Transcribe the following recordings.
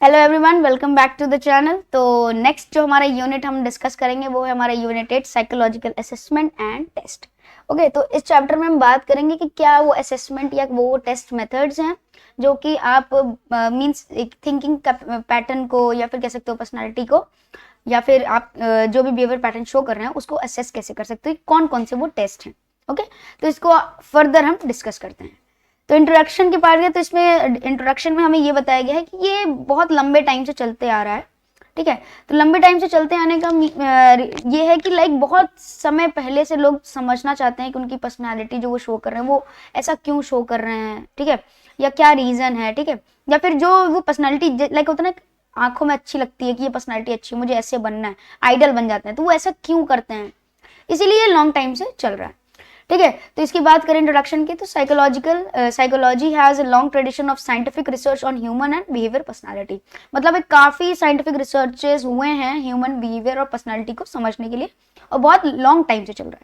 Hello everyone, welcome back to the channel. तो next जो हमारा यूनिट हम डिस्कस करेंगे वो है हमारा unit 8 psychological assessment and test. Okay, तो इस चैप्टर में हम बात करेंगे कि क्या वो असेसमेंट या वो टेस्ट मेथड्स हैं जो कि आप मींस एक थिंकिंग पैटर्न को या फिर कह सकते हो पर्सनालिटी को या फिर आप जो भी बिहेवियर पैटर्न शो कर रहे हैं उसको असेस कैसे कर सकते हो, कौन कौन से वो टेस्ट हैं। ओके, तो इसको फर्दर हम डिस्कस करते हैं। तो इंट्रोडक्शन की पार्ट है, तो इसमें इंट्रोडक्शन में हमें ये बताया गया है कि ये बहुत लंबे टाइम से चलते आ रहा है। ठीक है, तो लंबे टाइम से चलते आने का ये है कि लाइक बहुत समय पहले से लोग समझना चाहते हैं कि उनकी पर्सनालिटी जो वो शो कर रहे हैं वो ऐसा क्यों शो कर रहे हैं, ठीक है, या क्या रीजन है, ठीक है, या फिर जो वो पर्सनालिटी लाइक होता है ना, आंखों में अच्छी लगती है कि ये पर्सनालिटी अच्छी है, मुझे ऐसे बनना है, आइडल बन जाते हैं, तो वो ऐसा क्यों करते हैं, इसीलिए लॉन्ग टाइम से चल रहा है। ठीक है, तो इसकी बात करें इंट्रोडक्शन की, तो psychology has a long tradition of scientific research on human and behaviour personality. मतलब एक काफी साइंटिफिक रिसर्चेस हुए हैं ह्यूमन बिहेवियर और पर्सनालिटी को समझने के लिए, और बहुत लॉन्ग टाइम से चल रहा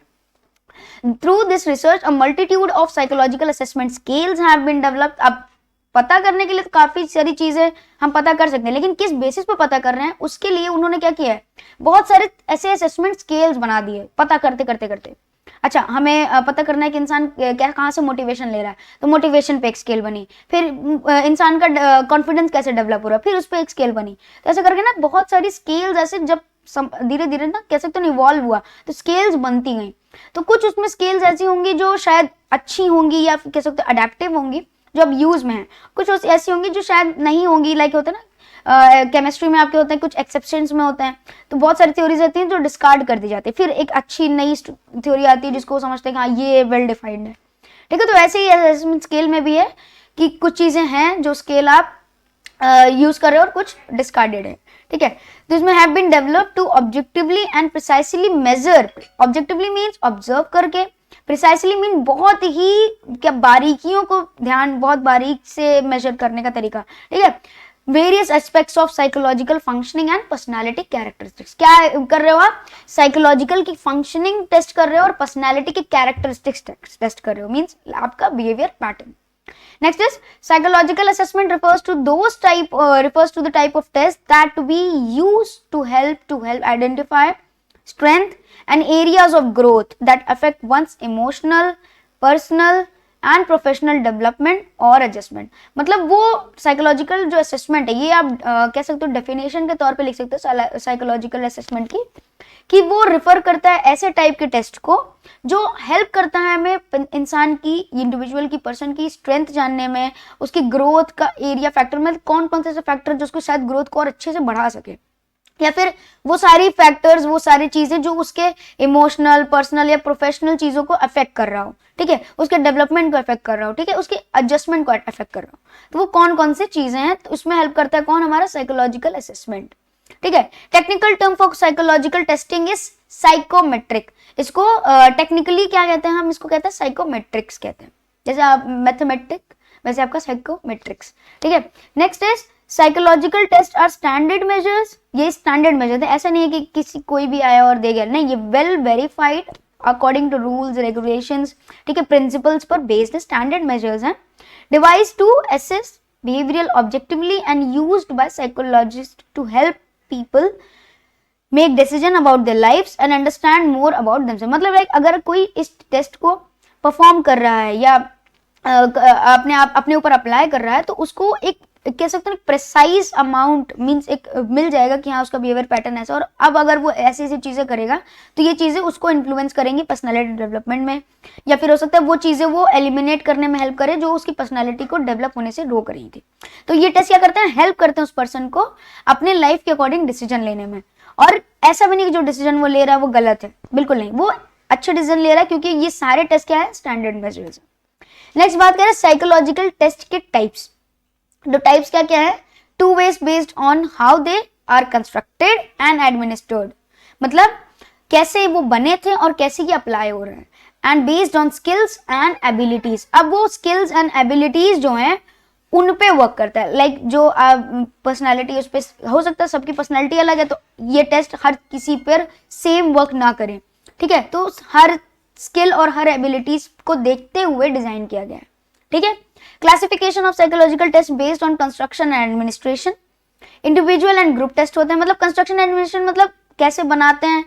है। Through this research a multitude of psychological assessment scales have been developed. अब पता करने के लिए तो काफी सारी चीजें हम पता कर सकते हैं, लेकिन किस बेसिस पे पता कर रहे हैं उसके लिए उन्होंने क्या किया है, बहुत सारे ऐसे असेसमेंट स्केल्स बना दिए पता करते करते करते। अच्छा, हमें पता करना है कि इंसान क्या कहाँ से मोटिवेशन ले रहा है, तो मोटिवेशन पे एक स्केल बनी, फिर इंसान का कॉन्फिडेंस कैसे डेवलप हो रहा है, फिर उस पर एक स्केल बनी। तो ऐसे करके ना बहुत सारी स्केल्स ऐसे जब धीरे धीरे ना कह सकते हो इवॉल्व हुआ तो स्केल्स बनती गई। तो कुछ उसमें स्केल्स ऐसी होंगी जो शायद अच्छी होंगी या कह सकते हो अडेप्टिव होंगी जो अब यूज में है, कुछ ऐसी होंगी जो शायद नहीं होंगी, लाइक होता है ना केमिस्ट्री में आपके होते हैं, कुछ एक्सेप्शंस में होते हैं, तो बहुत सारी थ्योरीज रहती हैं जो डिस्कार्ड कर दी जाती है, फिर एक अच्छी नई थ्योरी आती है जिसको समझते हैं कि हाँ ये वेल डिफाइंड है। ठीक है, तो ऐसे ही असेसमेंट स्केल में भी है कि कुछ चीजें हैं जो स्केल आप यूज कर रहे हो और कुछ डिस्कार्डेड है। ठीक है, तो इसमें have been developed to objectively and precisely measure. Objectively means observe करके, प्रिसाइसली मीन बहुत ही क्या बारीकियों को ध्यान बहुत बारीक से मेजर करने का तरीका। ठीक है, various aspects of psychological functioning and personality characteristics. क्या कर रहे हो आप, साइकोलॉजिकल की फंक्शनिंग टेस्ट कर रहे हो और पर्सनालिटी की कैरेक्टरिस्टिक्स टेस्ट कर रहे हो, मींस आपका behaviour pattern. Next is psychological assessment refers to the type of test that to be used to help identify strength and areas of growth that affect one's emotional, personal and professional development और adjustment. मतलब वो psychological जो assessment है, ये आप कह सकते हो डेफिनेशन के तौर पे लिख सकते हो साइकोलॉजिकल असेसमेंट की, कि वो रिफर करता है ऐसे टाइप के टेस्ट को जो हेल्प करता है हमें इंसान की, इंडिविजुअल की, पर्सन की स्ट्रेंथ जानने में, उसकी ग्रोथ का एरिया फैक्टर में कौन कौन से फैक्टर जो उसको शायद ग्रोथ को और अच्छे से बढ़ा सके, या फिर वो सारी फैक्टर्स, वो सारी चीजें जो उसके इमोशनल, पर्सनल या प्रोफेशनल चीजों को अफेक्ट कर रहा हो, ठीक है, उसके डेवलपमेंट को अफेक्ट कर रहा हो, ठीक है, उसके एडजस्टमेंट को अफेक्ट कर रहा हो, तो वो कौन कौन से चीजें हैं, तो उसमें हेल्प करता है कौन, हमारा साइकोलॉजिकल असेसमेंट। ठीक है, technical term for psychological testing is psychometric. इसको टेक्निकली क्या कहते हैं, हम इसको कहते हैं साइकोमेट्रिक्स कहते हैं, जैसे आप मैथमेटिक वैसे आपका साइकोमेट्रिक्स। ठीक है, next is psychological test are standard measures. ये स्टैंडर्ड मेजर है, ऐसा नहीं है कि किसी कोई भी आया और दे गया, नहीं, ये well verified according to rules regulations, ठीक है, प्रिंसिपल्स पर बेस्ड स्टैंडर्ड मेजर्स हैं, device to assess behavioural objectively and used by psychologist to help people make decision about their lives and understand more about themselves. मतलब like अगर कोई इस test को perform कर रहा है या अपने ऊपर अप्लाई कर रहा है, तो उसको एक कह सकते हैं प्रिसाइज अमाउंट मींस एक मिल जाएगा कि हाँ उसका बिहेवियर पैटर्न ऐसा, और अब अगर वो ऐसी ऐसी चीजें करेगा तो ये चीजें उसको इन्फ्लुएंस करेंगी पर्सनालिटी डेवलपमेंट में, या फिर हो सकता है वो चीजें वो एलिमिनेट करने में हेल्प करे जो उसकी पर्सनालिटी को डेवलप होने से रोक रही थी। तो ये टेस्ट क्या करते हैं, हेल्प करते हैं उस पर्सन को अपने लाइफ के अकॉर्डिंग डिसीजन लेने में। और ऐसा भी नहीं कि जो डिसीजन वो ले रहा है वो गलत है, बिल्कुल नहीं, वो अच्छे डिसीजन ले रहा है, क्योंकि ये सारे टेस्ट क्या है, स्टैंडर्ड मेजर्स। नेक्स्ट बात करें साइकोलॉजिकल टेस्ट के टाइप्स। तो टाइप्स क्या क्या है, two ways based on how they are constructed and administered. मतलब कैसे वो बने थे और कैसे ये अप्लाई हो रहे हैं, and based on skills and abilities. अब वो स्किल्स एंड एबिलिटीज जो हैं उन पे वर्क करता है, लाइक जो पर्सनालिटी उस पे हो सकता है, सबकी पर्सनालिटी अलग है, तो ये टेस्ट हर किसी पर सेम वर्क ना करे, ठीक है, तो हर स्किल और हर एबिलिटीज को देखते हुए डिजाइन किया गया है। ठीक है, classification of psychological test based on construction and administration. Individual and group test होते हैं, मतलब कंस्ट्रक्शन एडमिनिस्ट्रेशन मतलब कैसे बनाते हैं,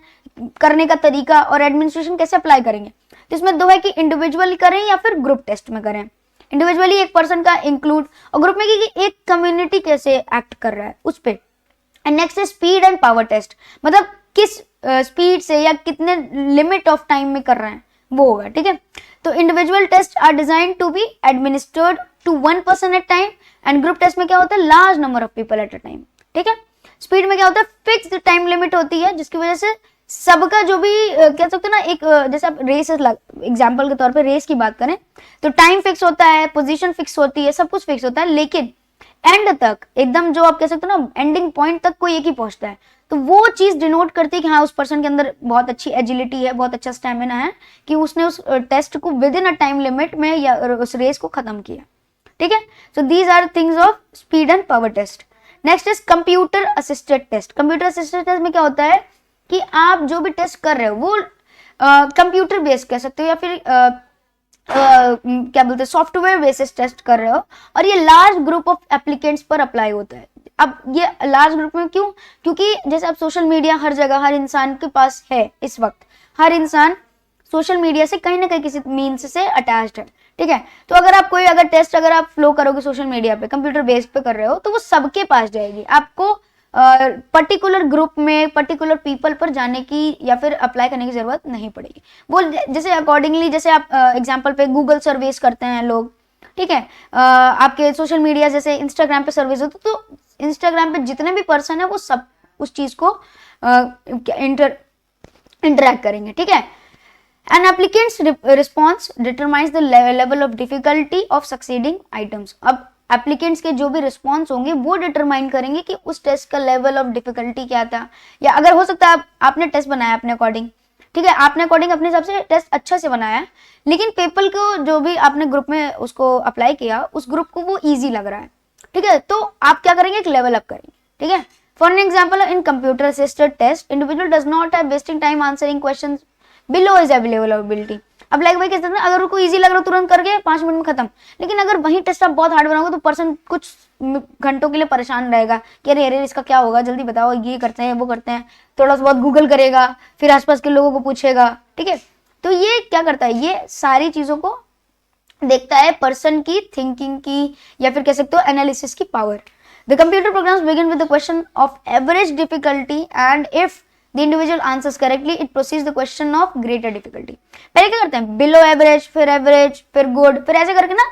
करने का तरीका, और एडमिनिस्ट्रेशन कैसे अप्लाई करेंगे। तो इसमें दो है कि इंडिविजुअली करें या फिर ग्रुप टेस्ट में करें। इंडिविजुअली एक पर्सन का इंक्लूड, और ग्रुप में कि एक कम्युनिटी कैसे एक्ट कर रहा है उस पे। एंड नेक्स्ट है स्पीड एंड पावर टेस्ट, मतलब किस स्पीड से या कितने लिमिट ऑफ टाइम में कर रहे हैं वो होगा, ठीक है। तो individual test are design to be administered to one person at time, and group test में क्या होता है large number of people at a time, ठीक है। स्पीड में क्या होता है फिक्स्ड टाइम लिमिट होती है, जिसकी वजह से सबका जो भी कह सकते हैं ना, एक जैसे आप रेस एग्जांपल के तौर पे रेस की बात करें तो टाइम फिक्स होता है, पोजीशन फिक्स होती है, सब कुछ फिक्स होता है, लेकिन एंड तक एकदम जो आप कह सकते हो ना एंडिंग पॉइंट तक कोई एक ही पहुंचता है। तो वो चीज डिनोट करती है कि हाँ उस पर्सन के अंदर बहुत अच्छी एजिलिटी है, बहुत अच्छा स्टेमिना है कि उसने उस टेस्ट को within a time limit में या उस रेस को खत्म किया, ठीक है। So these are things of speed and power test. Next is computer assisted test. Computer assisted test में क्या होता है कि आप जो भी टेस्ट कर रहे हो वो कंप्यूटर बेस्ड कह सकते हो या फिर क्या बोलते हैं सॉफ्टवेयर बेसिस टेस्ट कर रहे हो, और ये लार्ज ग्रुप ऑफ एप्लीकेंट्स पर अप्लाई होता है। अब ये लार्ज ग्रुप में क्यों, क्योंकि जैसे अब सोशल मीडिया हर जगह हर इंसान के पास है, इस वक्त हर इंसान सोशल मीडिया से कहीं ना कहीं किसी मीन्स से अटैच्ड है, ठीक है। तो अगर आप कोई अगर टेस्ट अगर आप फ्लो करोगे सोशल मीडिया पे कंप्यूटर बेस्ड पे कर रहे हो तो वो सबके पास जाएगी, आपको पर्टिकुलर ग्रुप में पर्टिकुलर पीपल पर जाने की या फिर अप्लाई करने की जरूरत नहीं पड़ेगी। वो जैसे अकॉर्डिंगली जैसे आप एग्जांपल पे गूगल सर्विस करते हैं लोग, ठीक है, आपके सोशल मीडिया जैसे इंस्टाग्राम पे सर्विस होती तो इंस्टाग्राम पे जितने भी पर्सन है वो सब उस चीज को इंटरेक्ट करेंगे, ठीक है। An applicant's response determines the level of difficulty of succeeding items. अब एप्लीकेंट्स के जो भी रिस्पॉन्स होंगे वो डिटरमाइन करेंगे कि उस टेस्ट का लेवल ऑफ डिफिकल्टी क्या था, या अगर हो सकता है आपने टेस्ट बनाया अपने अकॉर्डिंग, ठीक है, आपने अकॉर्डिंग अपने हिसाब से टेस्ट अच्छा से बनाया, लेकिन पेपर को जो भी आपने ग्रुप में उसको अप्लाई किया उस ग्रुप को वो ईजी लग रहा है, ठीक है, तो आप क्या करेंगे एक लेवल अप करेंगे, ठीक है। For an example in computer assisted test individual does not have wasting time answering question below is availability. अब लाइक भाई कैसे ना अगर उनको इजी लग रहा है तुरंत करके 5 मिनट में खत्म, लेकिन अगर वही टेस्ट आप बहुत हार्ड बनाओगे तो पर्सन कुछ घंटों के लिए परेशान रहेगा कि अरे अरे इसका क्या होगा, जल्दी बताओ, ये करते हैं वो करते हैं, थोड़ा सा बहुत गूगल करेगा, फिर आसपास के लोगों को पूछेगा, ठीक है। तो ये क्या करता है, ये सारी चीजों को देखता है पर्सन की थिंकिंग की या फिर कह सकते हो एनालिसिस की power. The computer programs begin with the question of average difficulty and if the individual answers correctly it proceeds the question of greater difficulty। पहले क्या करते हैं बिलो एवरेज, फिर गुड, फिर ऐसे करके ना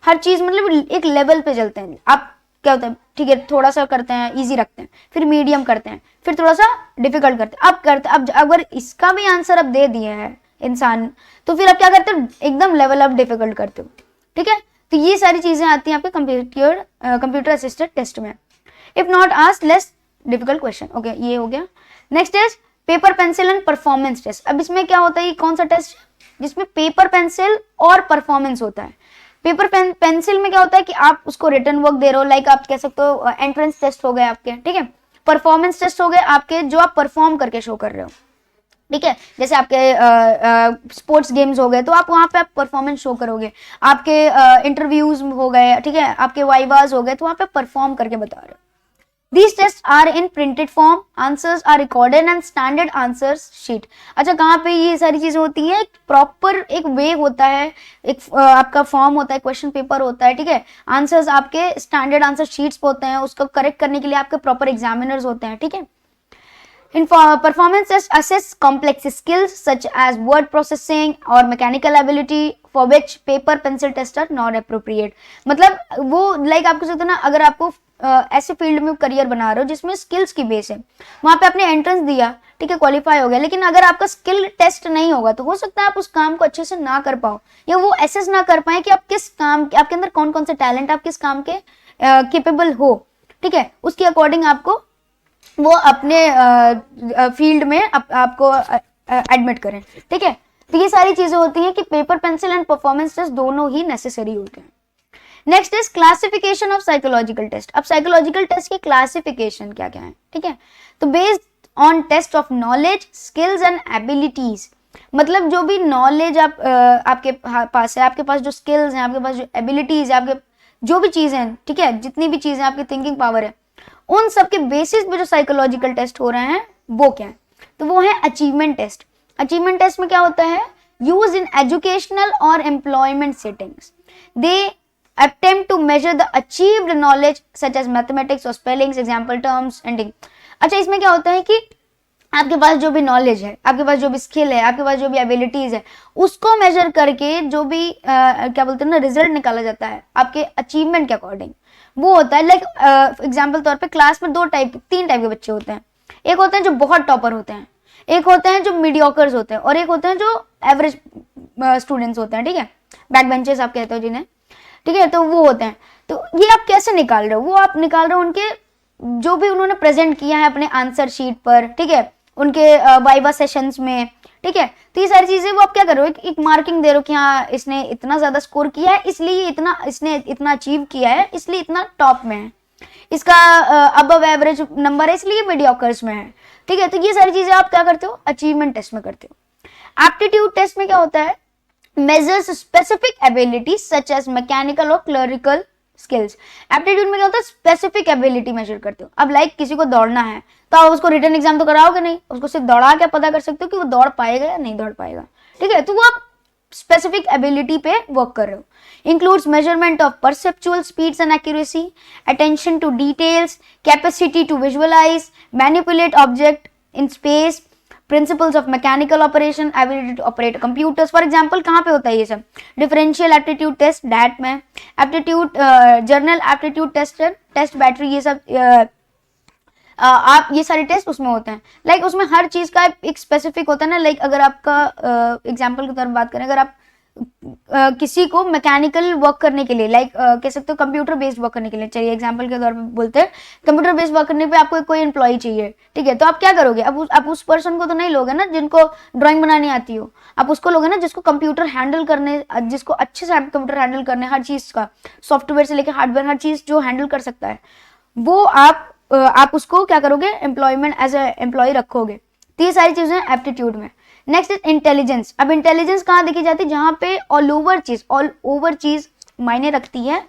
हर चीज मतलब एक लेवल पे चलते हैं। आप क्या होता है ठीक है थोड़ा सा करते हैं इजी रखते हैं, फिर मीडियम करते हैं, फिर थोड़ा सा डिफिकल्ट करते हैं, अब अगर इसका भी आंसर अब दे दिए है इंसान तो फिर आप क्या करते हो एकदम लेवल अप डिफिकल्ट करते हो, ठीक है। तो ये सारी चीजें आती हैं आपके कंप्यूटर असिस्टेड टेस्ट में। If not asked less difficult question, okay ये हो गया। Next is paper pencil and performance test. अब इसमें क्या होता है, ये कौन सा टेस्ट जिसमें पेपर पेंसिल और परफॉर्मेंस होता है। पेपर पेंसिल में क्या होता है कि आप उसको रिटर्न वर्क दे रहे हो, लाइक आप कह सकते हो एंट्रेंस टेस्ट हो गए आपके, ठीक है। परफॉर्मेंस टेस्ट हो गए आपके जो आप परफॉर्म करके शो कर रहे हो, ठीक है। जैसे आपके स्पोर्ट्स गेम्स हो गए तो आप वहां पे आप परफॉर्मेंस शो करोगे, आपके इंटरव्यूज हो गए, ठीक है, आपके वाइवास हो गए तो वहां पे परफॉर्म करके बता रहे हो। These tests are in printed form, answers are recorded and standard answers sheet। अच्छा कहाँ पे ये सारी चीजें होती हैं, प्रॉपर एक वे होता है, एक आपका फॉर्म होता है, क्वेश्चन पेपर होता है, ठीक है, आंसर्स आपके स्टैंडर्ड आंसर शीट्स पे होते हैं, उसको करेक्ट करने के लिए आपके प्रॉपर एग्जामिनर्स होते हैं, ठीक है। In performance tests assess complex skills such as word processing or mechanical ability for which paper pencil tests are not appropriate। मतलब वो लाइक आपको सकते ना अगर आपको ऐसे फील्ड में करियर बना रहे हो जिसमें स्किल्स की बेस है, वहां पे आपने एंट्रेंस दिया, ठीक है, क्वालिफाई हो गया, लेकिन अगर आपका स्किल टेस्ट नहीं होगा तो हो सकता है आप उस काम को अच्छे से ना कर पाओ या वो एसेस ना कर पाए कि आप किस काम के आपके अंदर कौन कौन से टैलेंट, आप किस काम के केपेबल हो, ठीक है, उसके अकॉर्डिंग आपको वो अपने फील्ड में आपको एडमिट करें, ठीक है। तो ये सारी चीजें होती हैं कि paper pencil and performance test दोनों ही नेसेसरी होते हैं। Next is classification of psychological test. अब साइकोलॉजिकल टेस्ट की क्लासिफिकेशन क्या क्या है, ठीक है। तो based on test of knowledge, skills and abilities, मतलब जो भी नॉलेज आपके पास है, आपके पास जो स्किल्स हैं, आपके पास जो एबिलिटीज है, आपके जो भी चीजें हैं, ठीक है, जितनी भी चीजें आपकी थिंकिंग पावर है, उन सब के बेसिस पे जो साइकोलॉजिकल टेस्ट हो रहे हैं वो क्या है, तो वो है अचीवमेंट टेस्ट। अचीवमेंट टेस्ट में क्या होता है, यूज इन एजुकेशनल और employment settings, they attempt to measure the achieved knowledge such as mathematics or spellings, example terms, ending। अच्छा, इसमें क्या होता है कि आपके पास जो भी नॉलेज है, आपके पास जो भी स्किल है, आपके पास जो भी एबिलिटीज है, उसको मेजर करके जो भी क्या बोलते हैं ना, रिजल्ट निकाला जाता है आपके अचीवमेंट के अकॉर्डिंग, वो होता है। लाइक एग्जाम्पल तौर पे क्लास में तीन टाइप के बच्चे होते हैं। एक होते हैं जो बहुत टॉपर होते हैं, एक होते हैं जो मीडियोकर्स होते हैं, और एक होते हैं जो एवरेज स्टूडेंट्स होते हैं, ठीक है, बैक बेंचर्स आप कहते हो जिन्हें, ठीक है, तो वो होते हैं। तो ये आप कैसे निकाल रहे हो, वो आप निकाल रहे हो उनके जो भी उन्होंने प्रेजेंट किया है अपने आंसर शीट पर, ठीक है, उनके वाइवा सेशंस में, ठीक है। तो ये सारी चीजें वो आप क्या कर रहे हो, एक मार्किंग दे रहे हो कि हाँ इसने इतना ज्यादा स्कोर किया है, इसलिए इसने इतना अचीव किया है, इसलिए इतना टॉप में है, इसका अबव एवरेज नंबर है, इसलिए मीडियोकर्स में है, ठीक है। तो ये सारी चीजें आप क्या करते हो, अचीवमेंट टेस्ट में करते हो। एप्टीट्यूड टेस्ट में क्या होता है, measures specific abilities such as mechanical और clerical skills। एप्टीट्यूड में क्या होता है, स्पेसिफिक एबिलिटी मेजर करते हो। अब लाइक किसी को दौड़ना है तो आप उसको रिटन एग्जाम तो कराओगे नहीं, उसको सिर्फ दौड़ा के पता कर सकते हो कि वो दौड़ पाएगा या नहीं दौड़ पाएगा, ठीक है। तो वो आप स्पेसिफिक एबिलिटी पे वर्क कर रहे हो। Includes measurement of perceptual speeds and accuracy, attention to details, capacity to visualise, manipulate object in space, principles of mechanical operation, ability to operate computers. For example कहाँ पे होता है ये सब, डिफरेंशियल एप्टीट्यूड टेस्ट डैट में, aptitude general aptitude test battery, ये सब आप ये सारे टेस्ट उसमें होते हैं। लाइक उसमें हर चीज का एक स्पेसिफिक होता है ना। लाइक अगर आपका एग्जांपल की तरफ बात करें, अगर आप किसी को मैकेनिकल वर्क करने के लिए, लाइक कह सकते हो कंप्यूटर बेस्ड वर्क करने के लिए, चलिए एग्जांपल के तौर पे बोलते हैं, कंप्यूटर बेस्ड वर्क करने पे आपको कोई एम्प्लॉय चाहिए, ठीक है। तो आप क्या करोगे, अब आप उस पर्सन को तो नहीं लोगे ना जिनको ड्राइंग बनानी आती हो, आप उसको लोगे ना जिसको कंप्यूटर हैंडल करने, जिसको अच्छे से कंप्यूटर हैंडल करने, हर चीज का सॉफ्टवेयर से लेकर हार्डवेयर हर चीज जो हैंडल कर सकता है, वो आप उसको क्या करोगे, एम्प्लॉयमेंट एज ए एम्प्लॉय रखोगे। तो ये सारी चीजें एप्टीट्यूड में। Next is intelligence. अब इंटेलिजेंस कहाँ देखी जाती है, जहां पे ऑल ओवर चीज मायने रखती है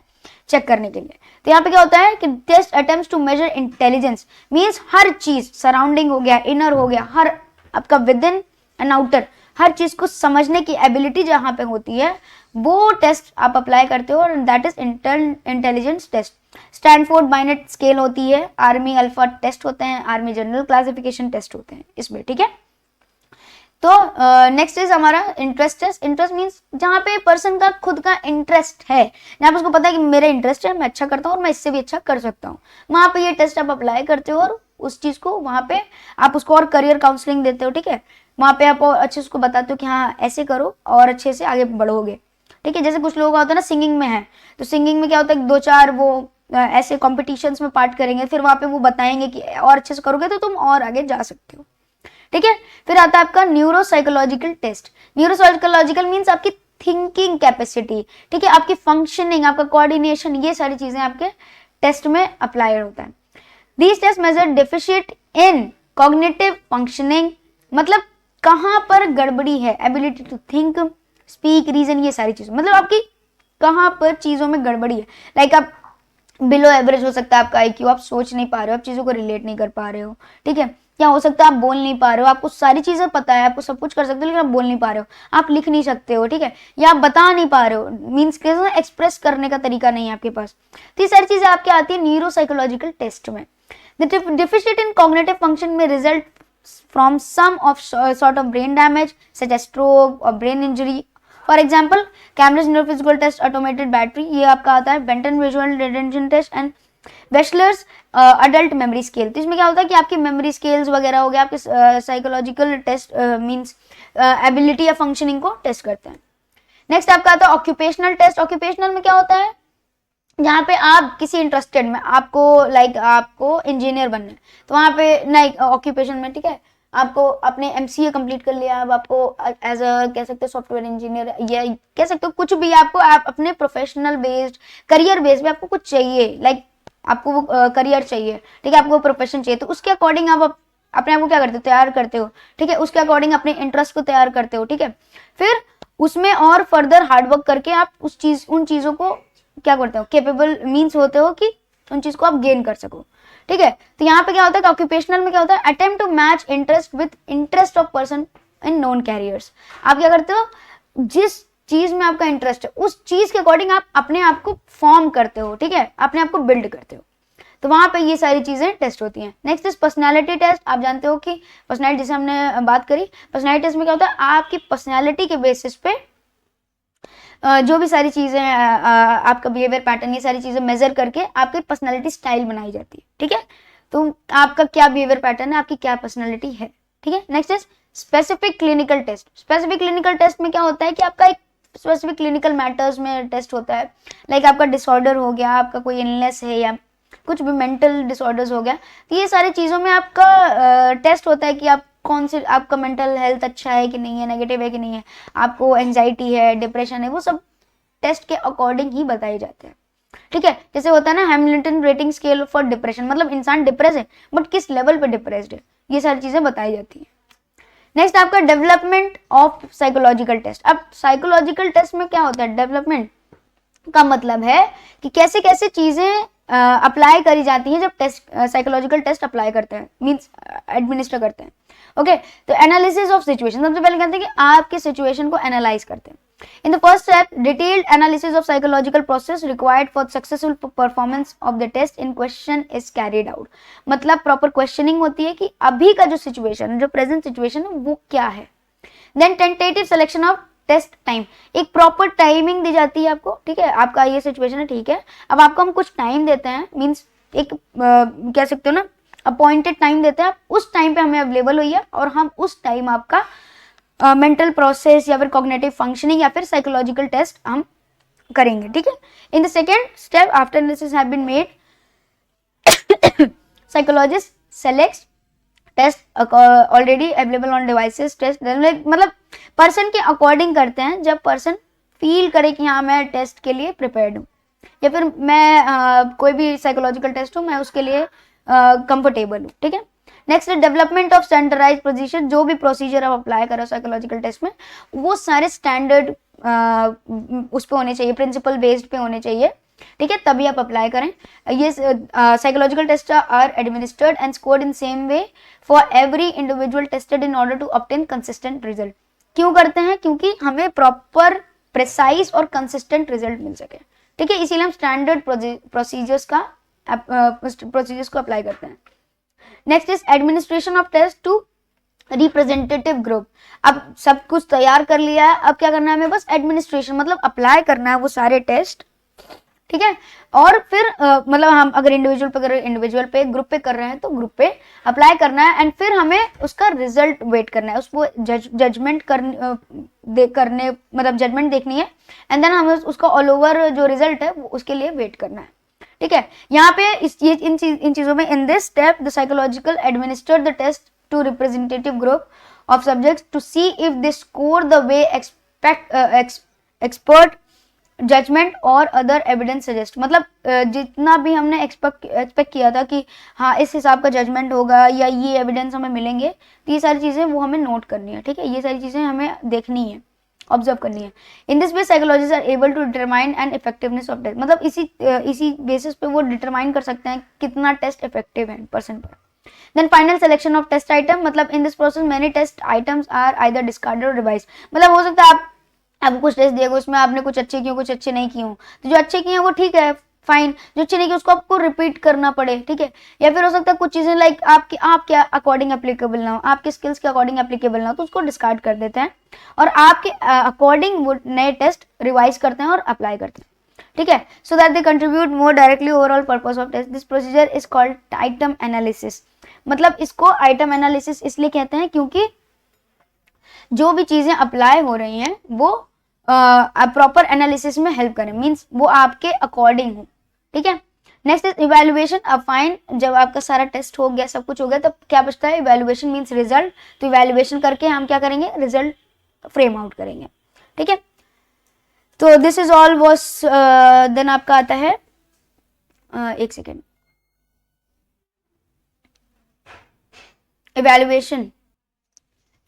चेक करने के लिए। तो यहाँ पे क्या होता है कि test attempts to measure intelligence, means हर चीज, सराउंडिंग हो गया, इनर हो गया, हर आपका विद इन एंड आउटर, हर चीज को समझने की एबिलिटी जहां पे होती है, वो टेस्ट आप अप्लाई करते हो, और that is intelligence test. Stanford Binet scale होती है, आर्मी अल्फा टेस्ट होते हैं, आर्मी जनरल क्लासिफिकेशन टेस्ट होते हैं इसमें, ठीक है। तो नेक्स्ट इज हमारा इंटरेस्ट टेस्ट। इंटरेस्ट मींस जहां पे पर्सन का खुद का इंटरेस्ट है, जहां पे उसको पता है कि मेरा इंटरेस्ट है, मैं अच्छा करता हूँ और मैं इससे भी अच्छा कर सकता हूँ, वहां पे ये टेस्ट आप अप्लाई करते हो, और उस चीज को वहां पे आप उसको और करियर काउंसलिंग देते हो, ठीक है। वहां पे आप और अच्छे से उसको बताते हो कि हाँ ऐसे करो और अच्छे से आगे बढ़ोगे, ठीक है। जैसे कुछ लोग होता है ना, सिंगिंग में है, तो सिंगिंग में क्या होता है, 2-4 वो ऐसे कॉम्पिटिशन्स में पार्ट करेंगे, फिर वहां पे वो बताएंगे कि और अच्छे से करोगे तो तुम और आगे जा सकते हो, ठीक है। फिर आता है आपका न्यूरोसाइकोलॉजिकल टेस्ट। न्यूरोसाइकोलॉजिकल मींस आपकी थिंकिंग कैपेसिटी, ठीक है, आपकी फंक्शनिंग, आपका कोऑर्डिनेशन, ये सारी चीजें आपके टेस्ट में अप्लाई होता है। These test measure deficient in cognitive functioning, मतलब कहां पर गड़बड़ी है, ability to think, speak, reason, ये सारी चीजें, मतलब आपकी कहां पर चीजों में गड़बड़ी है। लाइक आप बिलो एवरेज हो सकता है आपका आईक्यू, आप सोच नहीं पा रहे हो, आप चीजों को रिलेट नहीं कर पा रहे हो, ठीक है। या हो सकता है आप बोल नहीं पा रहे हो, आपको सारी चीजें पता है, आपको सब कुछ कर सकते हो, लेकिन आप बोल नहीं पा रहे हो, आप लिख नहीं सकते हो, ठीक है, या आप बता नहीं पा रहे हो, मीन्स एक्सप्रेस करने का तरीका नहीं है आपके पास। तो ये सारी चीजें आपकी आती है न्यूरोसाइकोलॉजिकल टेस्ट में। डिफिशिएंट इन कॉग्निटिव फंक्शन में result from some of sort of brain damage such as stroke और brain injury. For example Cambridge neurophysical test, automated battery, ये आपका आता है Benton visual retention test and Wechsler's adult memory scale. तो इसमें क्या होता है कि आपकी मेमोरी स्केल्स वगैरह हो गया, आपके साइकोलॉजिकल टेस्ट मींस एबिलिटी या फंक्शनिंग को टेस्ट करते हैं। नेक्स्ट आपका आता है ऑक्यूपेशनल टेस्ट। ऑक्यूपेशनल में क्या होता है, जहाँ पे आप किसी इंटरेस्टेड में, आपको आपको इंजीनियर बनना है, तो वहाँ पे नहीं ऑक्यूपेशन में, ठीक है, आपको अपने एमसीए कंप्लीट कर लिया, अब आपको एज अ कह सकते हो सॉफ्टवेयर इंजीनियर, या कह सकते हो कुछ भी, आपको आप अपने प्रोफेशनल बेस्ड, करियर बेस्ड में आपको कुछ चाहिए, लाइक आपको वो करियर चाहिए, ठीक है, आपको प्रोफेशन चाहिए, तो उसके अकॉर्डिंग आप अपने आप को क्या करते हो, तैयार करते हो, ठीक है, उसके अकॉर्डिंग अपने इंटरेस्ट को तैयार करते हो, ठीक है। फिर उसमें और फर्दर हार्डवर्क करके आप उन चीजों को क्या करते हो, केपेबल मीन्स होते हो कि उन चीज को आप गेन कर सको, ठीक है। तो यहाँ पे क्या होता है, ऑक्यूपेशनल में क्या होता है, attempt to match interest with interest of person in known careers. आप क्या करते हो, जिस चीज में आपका इंटरेस्ट है उस चीज के अकॉर्डिंग आप अपने आप को फॉर्म करते हो, ठीक है, अपने आप को बिल्ड करते हो, तो वहां पे ये सारी चीजें टेस्ट होती हैं। Next is personality test. आप जानते हो कि पर्सनैलिटी, जैसे हमने बात करी, पर्सनैलिटी टेस्ट में क्या होता है, आपकी पर्सनैलिटी के बेसिस पे जो भी सारी चीजें आपका बिहेवियर पैटर्न, ये सारी चीजें मेजर करके आपकी पर्सनैलिटी स्टाइल बनाई जाती है, ठीक है। तो आपका क्या बिहेवियर पैटर्न है, आपकी क्या पर्सनैलिटी है, ठीक है। Next is specific clinical test. Specific clinical test में क्या होता है कि आपका एक स्पेसिफिक क्लिनिकल मैटर्स में टेस्ट होता है, लाइक आपका डिसऑर्डर हो गया, आपका कोई इलनेस है या कुछ भी मेंटल डिसऑर्डर्स हो गया, तो ये सारी चीज़ों में आपका टेस्ट होता है कि आप कौन से, आपका मेंटल हेल्थ अच्छा है कि नहीं है, नेगेटिव है कि नहीं है, आपको एंजाइटी है, डिप्रेशन है, वो सब टेस्ट के अकॉर्डिंग ही बताए जाते हैं, ठीक है। जैसे होता है ना Hamilton rating scale for depression, मतलब इंसान डिप्रेस है बट किस लेवल पे डिप्रेस्ड है, ये सारी चीज़ें बताई जाती हैं। नेक्स्ट आपका डेवलपमेंट ऑफ साइकोलॉजिकल टेस्ट। अब साइकोलॉजिकल टेस्ट में क्या होता है, डेवलपमेंट का मतलब है कि कैसे कैसे चीजें अप्लाई करी जाती हैं जब टेस्ट, साइकोलॉजिकल टेस्ट अप्लाई करते हैं, मींस एडमिनिस्टर करते हैं, ओके। तो एनालिसिस ऑफ सिचुएशन, सबसे पहले कहते हैं कि आपके सिचुएशन को एनालाइज करते हैं। In the first step, detailed analysis of psychological process required for successful performance of the test in question is carried out. मतलब प्रॉपर क्वेश्चनिंग होती है कि अभी का जो सिचुएशन, जो प्रेजेंट सिचुएशन है वो क्या है। Then tentative selection of test time, एक प्रॉपर टाइमिंग दी जाती है आपको, ठीक है, आपका ये सिचुएशन है, ठीक है, अब आपको हम कुछ टाइम देते हैं, मींस एक कह सकते हो ना अपॉइंटेड टाइम देते हैं, आप उस टाइम पे हमें अवेलेबल होइए और हम उस टाइम आपका मेंटल प्रोसेस या फिर कॉग्निटिव फंक्शनिंग या फिर साइकोलॉजिकल टेस्ट हम करेंगे, ठीक है। In the second step, after analysis have been made, psychologist selects test already available on devices. Test मतलब पर्सन के अकॉर्डिंग करते हैं, जब पर्सन फील करे कि हाँ मैं टेस्ट के लिए प्रिपेयर्ड हूँ या फिर मैं कोई भी साइकोलॉजिकल टेस्ट हूँ मैं उसके लिए कंफर्टेबल हूँ, ठीक है। Next development of standardise procedure, जो भी प्रोसीजर आप अप्लाई करो साइकोलॉजिकल टेस्ट में वो सारे स्टैंडर्ड उस पे होने चाहिए, प्रिंसिपल बेस्ड पे होने चाहिए, ठीक है, तभी आप अप्लाई करें। ये psychological test are administered and scored in same way for every individual tested in order to obtain consistent result. क्यों करते हैं, क्योंकि हमें प्रॉपर प्रिसाइज और कंसिस्टेंट रिजल्ट मिल सके, ठीक है, इसीलिए हम स्टैंडर्ड प्रोसीजर्स को अप्लाई करते हैं। Next is administration of test to representative group. अब सब कुछ तैयार कर लिया है, अब क्या करना है हमें, बस एडमिनिस्ट्रेशन मतलब अप्लाई करना है वो सारे टेस्ट, ठीक है। और फिर मतलब हम अगर इंडिविजुअल पे कर रहे हैं, इंडिविजुअल पे, ग्रुप पे कर रहे हैं तो ग्रुप पे अप्लाई करना है, एंड फिर हमें उसका रिजल्ट वेट करना है, उसको जजमेंट करने मतलब जजमेंट देखनी है, एंड देन हमें उसका ऑल ओवर जो रिजल्ट है उसके लिए वेट करना है, ठीक है। यहाँ पे इन चीजों में, in this step the psychological administer the test to representative group of subjects to see if they score the way expert judgement और अदर एविडेंस सजेस्ट। मतलब जितना भी हमने एक्सपेक्ट किया था कि हाँ इस हिसाब का जजमेंट होगा या ये एविडेंस हमें मिलेंगे, तो ये सारी चीज़ें वो हमें नोट करनी है, ठीक है, ये सारी चीज़ें हमें देखनी है, ऑब्जर्व करनी है। In this way psychologist are able to determine and effectiveness of test. मतलब इसी बेसिस पे वो डिटरमाइन कर सकते हैं कितना टेस्ट इफेक्टिव है पर्सन पर। Then final selection of test item, मतलब in this process many test items are either discarded और रिवाइज। मतलब हो सकता है आपको कुछ टेस्ट दिए, उसमें आपने कुछ अच्छे किए कुछ अच्छे नहीं किए, तो जो अच्छे किए वो ठीक है फाइन, जो अच्छे नहीं किए उसको आपको रिपीट करना पड़े, ठीक है। या फिर हो सकता है कुछ चीजें लाइक आपके अकॉर्डिंग एप्लीकेबल ना हो, आपके स्किल्स के अकॉर्डिंग एप्लीकेबल ना हो, तो उसको डिस्कार्ड कर देते हैं और आपके अकॉर्डिंग वो नए टेस्ट रिवाइज करते हैं और अप्लाई करते हैं, ठीक है, so that they contribute more directly overall purpose of test. This procedure is called item analysis. मतलब इसको आइटम एनालिसिस इसलिए कहते हैं क्योंकि जो भी चीजें अप्लाई हो रही हैं वो प्रॉपर एनालिसिस में हेल्प करें, मींस वो आपके अकॉर्डिंग हो, ठीक है। Next is evaluation. अब फाइन, जब आपका सारा टेस्ट हो गया, सब कुछ हो गया, तब क्या बचता है, इवैल्यूएशन मींस रिजल्ट। तो इवैल्यूएशन करके हम क्या करेंगे, रिजल्ट फ्रेम आउट करेंगे, ठीक है। तो this is all was then आपका आता है एक सेकेंड, इवैल्यूएशन।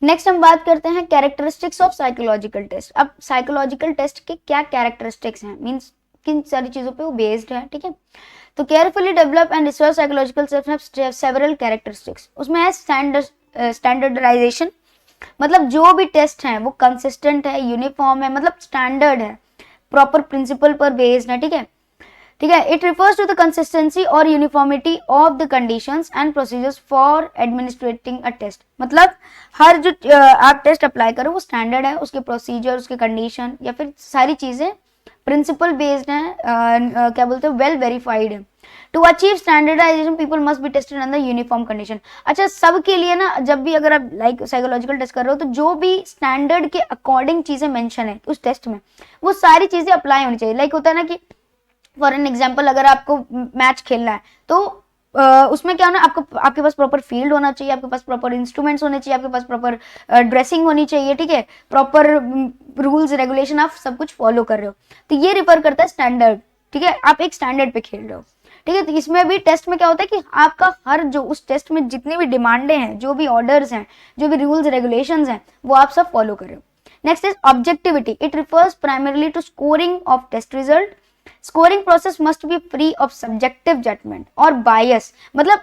नेक्स्ट हम बात करते हैं कैरेक्टरिस्टिक्स ऑफ साइकोलॉजिकल टेस्ट। अब साइकोलॉजिकल टेस्ट के क्या कैरेक्टरिस्टिक्स हैं, मींस किन सारी चीजों पे वो बेस्ड है, ठीक है। तो carefully develop and research psychological several characteristics, उसमें है स्टैंडर्डाइजेशन, मतलब जो भी टेस्ट हैं वो कंसिस्टेंट है, यूनिफॉर्म है, मतलब स्टैंडर्ड है, प्रॉपर प्रिंसिपल पर बेस्ड है, ठीक है, ठीक है। It refers to the consistency और uniformity of the conditions and procedures for administrating a test, मतलब हर जो आप टेस्ट अप्लाई करो वो स्टैंडर्ड है, उसके प्रोसीजर, उसके कंडीशन या फिर सारी चीजें प्रिंसिपल बेस्ड हैं, क्या बोलते हैं, वेल वेरीफाइड है। To achieve standardisation people must be tested under uniform condition. अच्छा, सबके लिए ना, जब भी अगर आप लाइक साइकोलॉजिकल टेस्ट कर रहे हो तो जो भी स्टैंडर्ड के अकॉर्डिंग चीजें मेंशन है उस टेस्ट में, वो सारी चीजें अप्लाई होनी चाहिए। लाइक होता है ना कि फॉर एन एग्जाम्पल, अगर आपको मैच खेलना है तो उसमें क्या होना, आपको आपके पास प्रॉपर फील्ड होना चाहिए, आपके पास प्रॉपर इंस्ट्रूमेंट्स होने चाहिए, आपके पास प्रॉपर ड्रेसिंग होनी चाहिए, ठीक है, प्रॉपर रूल्स रेगुलेशन आप सब कुछ फॉलो कर रहे हो, तो ये रिफर करता है स्टैंडर्ड, ठीक है, आप एक स्टैंडर्ड पे खेल रहे हो, ठीक है। तो इसमें भी टेस्ट में क्या होता है कि आपका हर जो उस टेस्ट में जितनी भी डिमांडें हैं, जो भी ऑर्डर्स हैं, जो भी रूल्स रेगुलेशंस हैं, वो आप सब फॉलो कर रहे हो। Next is objectivity, it refers primarily to scoring of test result. Scoring process must be free of subjective judgement और बायस, मतलब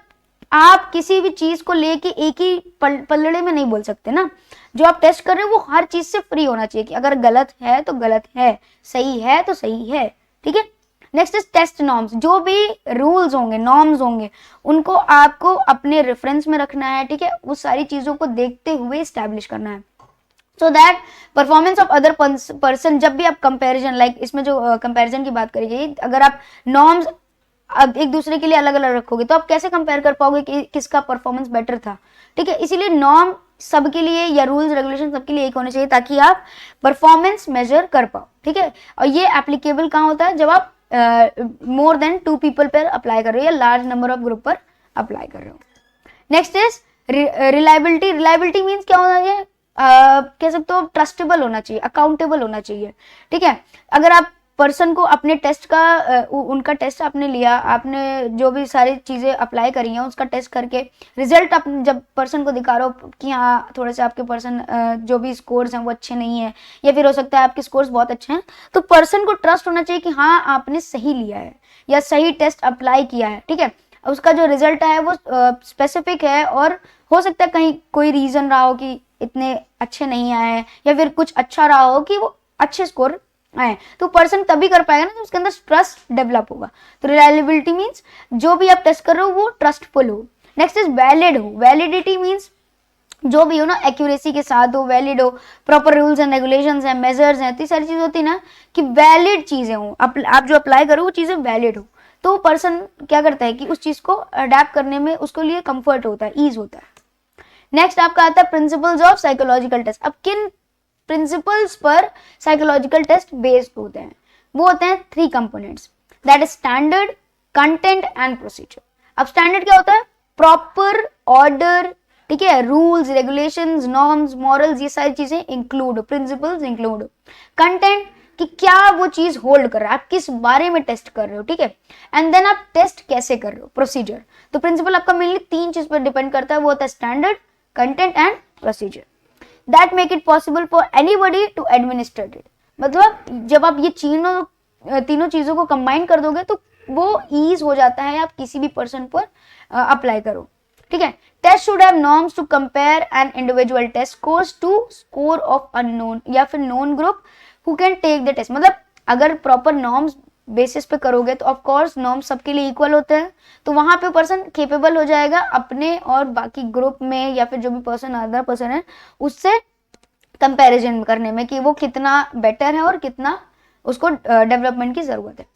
आप किसी भी चीज को लेके एक ही पल्लड़े में नहीं बोल सकते ना, जो आप टेस्ट कर रहे हो वो हर चीज से फ्री होना चाहिए कि अगर गलत है तो गलत है, सही है तो सही है, ठीक है। नेक्स्ट इज टेस्ट नॉर्म्स, जो भी रूल्स होंगे, नॉर्म्स होंगे, उनको आपको अपने रेफरेंस में रखना है, ठीक है, उस सारी चीजों को देखते हुए स्टैब्लिश करना है, so that performance of other person, जब भी आप कंपैरिजन, लाइक इसमें जो कंपैरिजन की बात करेंगे, अगर आप नॉर्म्स अब एक दूसरे के लिए अलग अलग रखोगे तो आप कैसे कंपेयर कर पाओगे कि किसका परफॉर्मेंस बेटर था, ठीक है। इसीलिए नॉर्म सबके लिए या रूल्स रेगुलेशन सबके लिए एक होने चाहिए ताकि आप परफॉर्मेंस मेजर कर पाओ, ठीक है। और ये एप्लीकेबल कहाँ होता है, जब आप मोर देन 2 पीपल पर अप्लाई कर रहे हो या लार्ज नंबर ऑफ ग्रुप पर अप्लाई कर रहे हो। Next is reliability, reliability means क्या होना चाहिए, कह सकते हो ट्रस्टेबल होना चाहिए, अकाउंटेबल होना चाहिए, ठीक है। अगर आप पर्सन को अपने टेस्ट का उनका टेस्ट आपने लिया, आपने जो भी सारी चीजें अप्लाई करी हैं उसका टेस्ट करके रिजल्ट आप जब पर्सन को दिखा रहे हो कि हाँ थोड़े से आपके पर्सन जो भी स्कोर्स हैं वो अच्छे नहीं है, या फिर हो सकता है आपके स्कोर्स बहुत अच्छे हैं, तो पर्सन को ट्रस्ट होना चाहिए कि हाँ आपने सही लिया है या सही टेस्ट अप्लाई किया है, ठीक है। उसका जो रिजल्ट है वो स्पेसिफिक है, और हो सकता है कहीं कोई रीजन रहा हो कि इतने अच्छे नहीं आए, या फिर कुछ अच्छा रहा हो कि वो अच्छे स्कोर आए, तो पर्सन तभी कर पाएगा ना जब उसके अंदर ट्रस्ट डेवलप होगा। तो रिलायबिलिटी मींस जो भी आप टेस्ट कर रहे हो वो ट्रस्टफुल हो। नेक्स्ट इज वैलिड हो, वैलिडिटी मींस जो भी हो ना एक्यूरेसी के साथ हो, वैलिड हो, प्रॉपर रूल्स एंड रेगुलेशंस हैं, मेजर्स हैं, तो सारी चीजें होती है ना कि वैलिड चीजें हो, आप जो अप्लाई करो वो चीजें वैलिड हो, तो पर्सन क्या करता है कि उस चीज को अडेप्ट करने में उसको लिए कंफर्ट होता है, ईज होता है। नेक्स्ट आपका आता है प्रिंसिपल्स ऑफ साइकोलॉजिकल टेस्ट। अब किन प्रिंसिपल्स पर साइकोलॉजिकल टेस्ट बेस्ड होते हैं, वो होते हैं 3 components, that is standard, content and procedure. अब स्टैंडर्ड क्या होता है, प्रॉपर ऑर्डर, ठीक है, रूल्स रेगुलेशंस नॉर्म्स मॉरल्स ये सारी चीजें इंक्लूड, प्रिंसिपल्स इंक्लूड। कंटेंट कि क्या वो चीज होल्ड कर रहा है, आप किस बारे में टेस्ट कर रहे हो, ठीक है, एंड देन आप टेस्ट कैसे कर रहे हो, प्रोसीजर। तो प्रिंसिपल आपका मेनली 3 चीज पर डिपेंड करता है, वो होता है standard, content and procedure, that make it possible for anybody to administer it. मतलब जब आप ये तीनों चीजों को कंबाइन कर दोगे तो वो ईज हो जाता है, आप किसी भी पर्सन पर अप्लाई करो, ठीक है। Test should have norms to compare an individual test scores to score of unknown या फिर known group who can take the test. मतलब अगर प्रॉपर नॉर्म्स बेसिस पे करोगे तो ऑफ कोर्स नॉर्म्स सबके लिए इक्वल होते हैं, तो वहां पे पर्सन केपेबल हो जाएगा अपने और बाकी ग्रुप में या फिर जो भी पर्सन अदर पर्सन है उससे कंपैरिजन करने में कि वो कितना बेटर है और कितना उसको डेवलपमेंट की जरूरत है।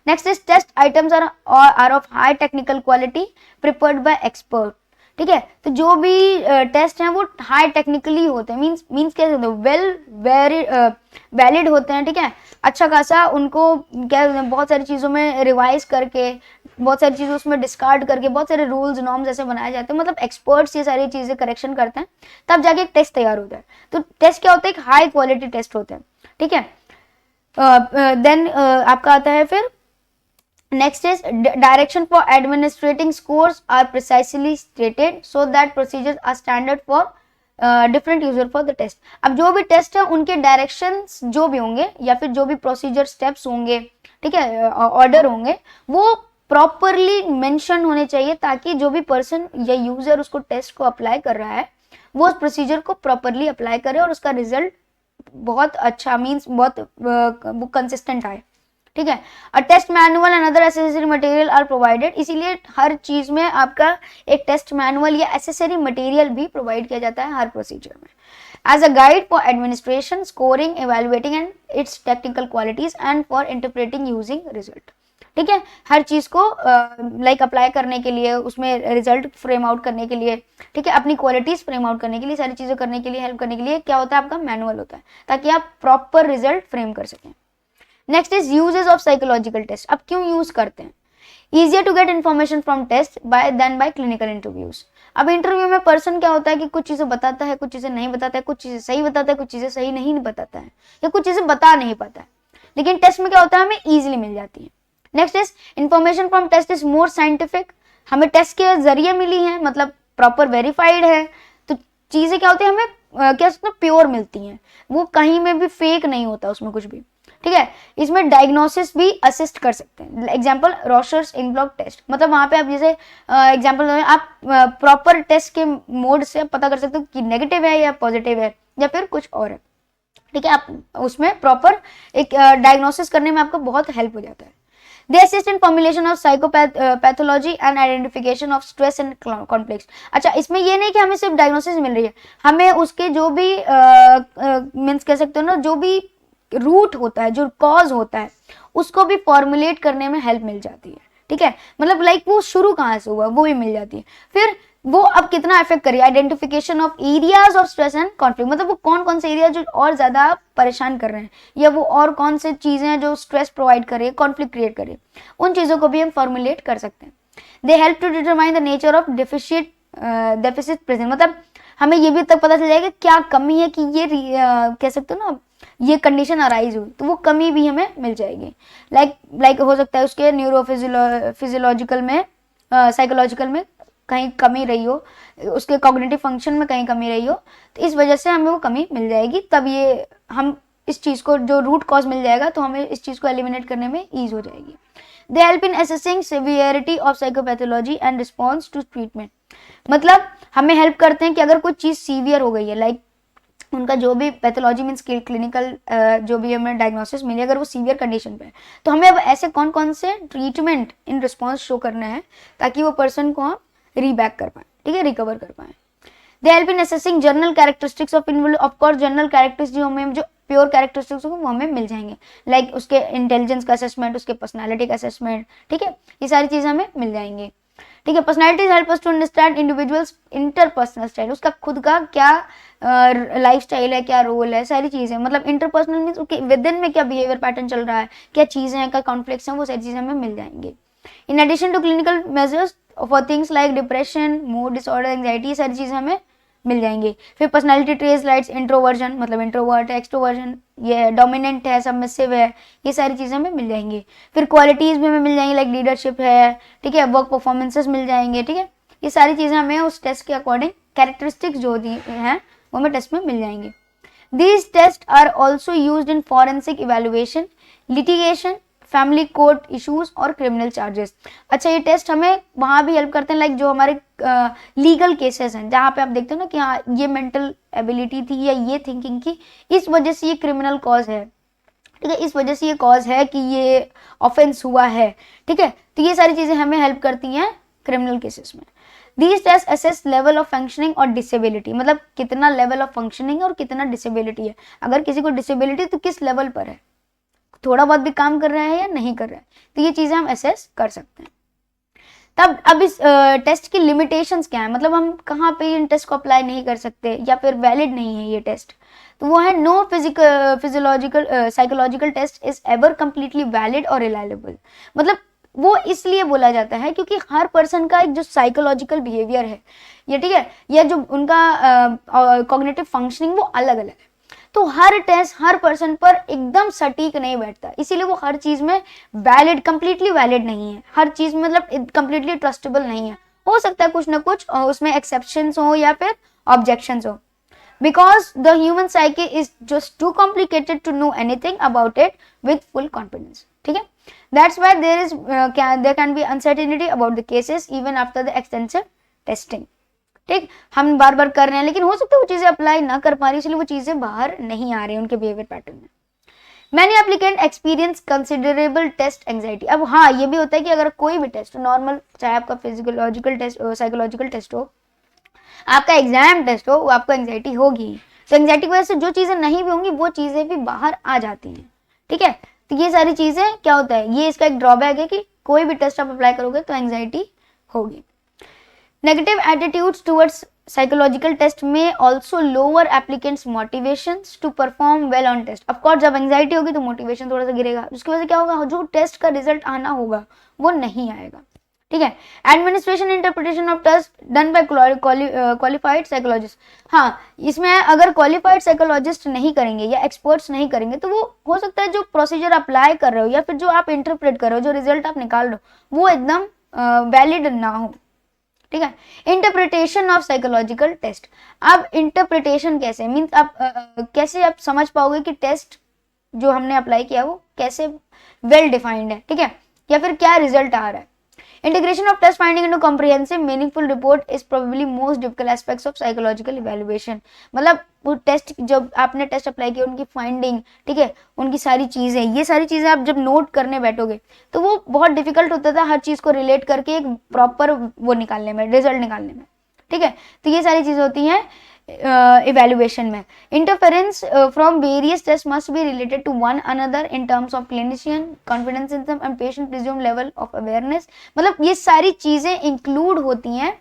Next is test items are of high technical quality prepared by expert, ठीक है। तो जो भी टेस्ट हैं वो हाई टेक्निकली होते हैं, मींस कैसे होते हैं, वैलिड होते हैं, ठीक है, अच्छा खासा उनको क्या बहुत सारी चीज़ों में रिवाइज करके, बहुत सारी चीज़ें उसमें डिस्कार्ड करके, बहुत सारे रूल्स नॉर्म्स ऐसे बनाए जाते हैं, मतलब एक्सपर्ट्स ये सारी चीज़ें करेक्शन करते हैं, तब जाके एक टेस्ट तैयार होता है। तो टेस्ट क्या होता है, एक हाई क्वालिटी टेस्ट होते हैं, ठीक है। देन आपका आता है फिर next is direction for administrating scores are precisely stated so that procedures are standard for different user for the test। अब जो भी टेस्ट है उनके डायरेक्शंस जो भी होंगे या फिर जो भी प्रोसीजर स्टेप्स होंगे, ठीक है, ऑर्डर होंगे, वो प्रॉपरली मेंशन होने चाहिए, ताकि जो भी पर्सन या यूजर उसको टेस्ट को अप्लाई कर रहा है वो उस प्रोसीजर को प्रॉपरली अप्लाई करे और उसका रिजल्ट बहुत अच्छा मींस बहुत वो कंसिस्टेंट आए, ठीक है। A test manual and other accessory material are provided, इसीलिए हर चीज में आपका एक टेस्ट मैनुअल या एसेसरी मटेरियल भी प्रोवाइड किया जाता है हर प्रोसीजर में, as a guide for administration, scoring, evaluating and its technical qualities and for interpreting using result, ठीक है। हर चीज को लाइक अप्लाई करने के लिए, उसमें रिजल्ट फ्रेम आउट करने के लिए, ठीक है, अपनी क्वालिटीज फ्रेम आउट करने के लिए, सारी चीजें करने के लिए, हेल्प करने के लिए क्या होता है, आपका मैनुअल होता है, ताकि आप प्रॉपर रिजल्ट फ्रेम कर सकें। Next is uses of psychological test. अब क्यों यूज करते हैं? Easier to get information from test by clinical interviews. अब इंटरव्यू में पर्सन क्या होता है कि कुछ चीजें बताता है, कुछ चीजें नहीं बताता है, कुछ चीजें सही बताता है, कुछ चीजें सही नहीं बताता है, या कुछ चीजें बता नहीं पाता है, लेकिन टेस्ट में क्या होता है, हमें इजिली मिल जाती है। Next is information from test is more scientific, हमें टेस्ट के जरिए मिली है, मतलब प्रॉपर वेरीफाइड है, तो चीजें क्या होती है, हमें क्या प्योर मिलती हैं, वो कहीं में भी फेक नहीं होता उसमें कुछ भी, ठीक है। इसमें डायग्नोसिस भी असिस्ट कर सकते हैं। एग्जांपल रॉशर्स इनब्लॉक टेस्ट, मतलब वहां पे आप जैसे एग्जांपल आप प्रॉपर टेस्ट के मोड से पता कर सकते हो कि नेगेटिव है या पॉजिटिव है या फिर कुछ और है, ठीक है। आप उसमें प्रॉपर एक डायग्नोसिस करने में आपको बहुत हेल्प हो जाता है। They assist in formulation of psychopathology and identification of stress and conflicts। अच्छा, इसमें ये नहीं कि हमें सिर्फ डायग्नोसिस मिल रही है, हमें उसके जो भी मीन्स कह सकते हो ना, जो भी रूट होता है, जो कॉज होता है, उसको भी फॉर्मुलेट करने में हेल्प मिल जाती है, ठीक है। मतलब लाइक वो शुरू कहाँ से हुआ वो भी मिल जाती है। फिर वो अब कितना इफेक्ट करिए, identification of areas of stress and conflict, मतलब वो कौन कौन से एरिया जो और ज्यादा परेशान कर रहे हैं, या वो और कौन से चीजें हैं जो स्ट्रेस प्रोवाइड कर रही है, कॉन्फ्लिक्ट क्रिएट कर रही है, उन चीजों को भी हम फॉर्मुलेट कर सकते हैं। They help to determine the nature of deficit present, मतलब हमें ये भी तक पता चल जाएगा क्या कमी है कि ये कह सकते हो ना, ये कंडीशन अराइज हुई, तो वो कमी भी हमें मिल जाएगी। लाइक हो सकता है उसके न्यूरोफिजियोलॉजिकल में, साइकोलॉजिकल में कहीं कमी रही हो, उसके कॉग्निटिव फंक्शन में कहीं कमी रही हो, तो इस वजह से हमें वो कमी मिल जाएगी, तब ये हम इस चीज को जो रूट कॉज मिल जाएगा तो हमें इस चीज को एलिमिनेट करने में ईज हो जाएगी। They help in assessing severity of psychopathology and response to treatment, मतलब हमें हेल्प करते हैं कि अगर कोई चीज सीवियर हो गई है, लाइक उनका जो भी पैथोलॉजी मीन्स क्लिनिकल जो भी हमें डायग्नोसिस मिली, अगर वो सीवियर कंडीशन पे है, तो हमें अब ऐसे कौन कौन से ट्रीटमेंट इन रिस्पॉन्स शो करना है ताकि वो पर्सन को हम रीबैक कर पाए, ठीक है, रिकवर कर पाए। दे help in assessing general characteristics of individual, of course general characteristics जो हमें जो प्योर कैरेक्टरिस्टिक्स वो हमें मिल जाएंगे, लाइक उसके इंटेलिजेंस का असेसमेंट, उसके पर्सनालिटी का असेसमेंट, ठीक है, ये सारी चीजें हमें मिल जाएंगी, ठीक है। Personalities help us to understand individuals interpersonal style, उसका खुद का क्या लाइफ स्टाइल है, क्या रोल है, सारी चीजें, मतलब इंटरपर्सनल मीन्स उसके विद इन में क्या बिहेवियर पैटर्न चल रहा है, क्या चीजें हैं, क्या कॉन्फ्लिक्ट्स हैं, वो सारी चीजें हमें मिल जाएंगी। In addition to clinical measures for things like depression, mood disorder, anxiety, सारी चीजें हमें मिल जाएंगी। फिर पर्सनालिटी ट्रेस लाइट्स इंट्रोवर्जन, मतलब इंट्रोवर्ट है, एक्सट्रोवर्जन, ये डोमिनेंट है, सबमिसिव है, ये सारी चीजें हमें मिल जाएंगी। फिर क्वालिटीज भी हमें मिल जाएंगी, लाइक लीडरशिप है, ठीक है, वर्क परफॉर्मेंसेस मिल जाएंगे, ठीक है, ये सारी चीजें हमें उस टेस्ट के अकॉर्डिंग कैरेक्टरिस्टिक्स जो हैं वो हमें टेस्ट में मिल जाएंगी। These test are also used in forensic evaluation, litigation, family court issues और क्रिमिनल चार्जेस। अच्छा, ये टेस्ट हमें वहां भी हेल्प करते हैं, लाइक जो हमारे लीगल केसेस हैं, जहाँ पे आप देखते हो ना कि हाँ ये मेंटल एबिलिटी थी या ये थिंकिंग की, इस वजह से ये क्रिमिनल कॉज है, ठीक है, इस वजह से ये कॉज है कि ये ऑफेंस हुआ है, ठीक है, तो ये सारी चीजें हमें हेल्प करती हैं क्रिमिनल केसेस में। These tests assess level of functioning और disability, मतलब कितना लेवल ऑफ फंक्शनिंग और कितना डिसेबिलिटी है, अगर किसी को डिसेबिलिटी तो किस लेवल पर है, थोड़ा बहुत भी काम कर रहा है या नहीं कर रहा है, तो ये चीजें हम असेस कर सकते हैं। तब अब इस टेस्ट की लिमिटेशंस क्या है, मतलब हम कहाँ पे इन टेस्ट को अप्लाई नहीं कर सकते या फिर वैलिड नहीं है ये टेस्ट, तो वो है no physiological psychological test is ever completely valid और रिलायबल, मतलब वो इसलिए बोला जाता है क्योंकि हर पर्सन का एक जो साइकोलॉजिकल बिहेवियर है, ये ठीक है, या जो उनका कॉग्निटिव फंक्शनिंग वो अलग अलग है, तो हर टेस्ट हर पर्सन पर एकदम सटीक नहीं बैठता, इसीलिए वो हर चीज में वैलिड, कंप्लीटली वैलिड नहीं है, हर चीज में मतलब कंप्लीटली ट्रस्टेबल नहीं है, हो सकता है कुछ ना कुछ उसमें एक्सेप्शंस हो या फिर ऑब्जेक्शंस हो, because the human psyche is just too complicated to know anything about it with full confidence, ठीक है, that's why there can be uncertainty about the cases even after the extensive testing. ठीक, हम बार बार कर रहे हैं लेकिन हो सकता है वो चीजें अप्लाई ना कर पा रही, इसलिए वो चीजें बाहर नहीं आ रही हैं उनके बिहेवियर पैटर्न में। Many applicant experience considerable test anxiety. अब हाँ, ये भी होता है कि अगर कोई भी टेस्ट नॉर्मल, चाहे आपका फिजियोलॉजिकल टेस्ट, साइकोलॉजिकल टेस्ट हो, आपका एग्जाम टेस्ट हो, वो आपको एंग्जाइटी होगी। तो एंग्जाइटी की वजह से जो चीजें नहीं भी होंगी वो चीजें भी बाहर आ जाती हैं। ठीक है, तो ये सारी चीजें क्या होता है, ये इसका एक ड्रॉबैक है कि कोई भी टेस्ट आप अप्लाई करोगे तो एंग्जाइटी होगी। Negative attitudes towards psychological test में also lower applicants motivation to perform well on test. Of course जब एंग्जाइटी होगी तो मोटिवेशन थोड़ा सा गिरेगा, उसकी वजह से क्या होगा, जो टेस्ट का रिजल्ट आना होगा वो नहीं आएगा। ठीक है, administration interpretation of test done by qualified psychologist. हाँ, इसमें अगर क्वालिफाइड साइकोलॉजिस्ट नहीं करेंगे या एक्सपर्ट्स नहीं करेंगे तो वो हो सकता है जो प्रोसीजर अप्लाई कर रहे हो या फिर जो आप इंटरप्रेट कर रहे हो, जो रिजल्ट आप निकाल रहे हो वो एकदम वैलिड ना हो। ठीक है, इंटरप्रिटेशन ऑफ साइकोलॉजिकल टेस्ट। अब इंटरप्रिटेशन कैसे मीन्स आप कैसे आप समझ पाओगे कि टेस्ट जो हमने अप्लाई किया वो कैसे वेल डिफाइंड है, ठीक है, या फिर क्या रिजल्ट आ रहा है। Integration of test finding into comprehensive meaningful report is probably most difficult aspects of psychological evaluation. मतलब वो टेस्ट, जब आपने टेस्ट अप्लाई किया उनकी फाइंडिंग, ठीक है, उनकी सारी चीजें, ये सारी चीजें आप जब नोट करने बैठोगे तो वो बहुत डिफिकल्ट होता था हर चीज को रिलेट करके एक प्रॉपर वो निकालने में, रिजल्ट निकालने में। ठीक है, तो ये सारी चीजें होती हैं इवैल्यूएशन में। Interference from various test must be related to one another in terms of clinician confidence in some and patient presume level of awareness. मतलब ये सारी चीजें इंक्लूड होती हैं।